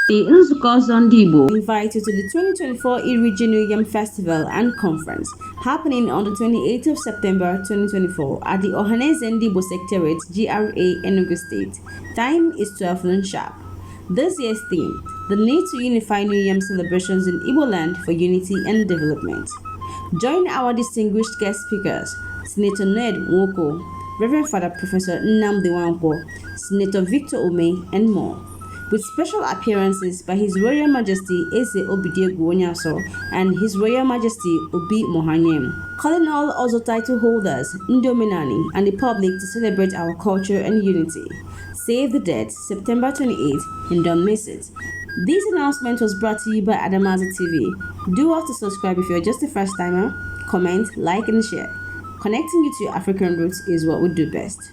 The Nzuko Ozo Ndi Igbo invite you to the 2024 Iriji New Yam Festival and Conference happening on the 28th of September 2024 at the Ohanaeze Ndi Igbo Secretariat, GRA Enugu State. Time is 12 noon sharp. This year's theme, the need to unify New Yam celebrations in Igbo land for unity and development. Join our distinguished guest speakers, Senator Ned Nwoko, Reverend Father Professor Nnamdi Nwankwo, Senator Victor Umeh, and more, with special appearances by His Royal Majesty Obidiegwu Onyeaso and His Royal Majesty Obi Mohanyem, calling all Ozo title holders, Ndi Omenani, and the public to celebrate our culture and unity. Save the date, September 28th, and don't miss it. This announcement was brought to you by Adamazi TV. Do well to subscribe if you're just a first timer, comment, like, and share. Connecting you to your African roots is what we do best.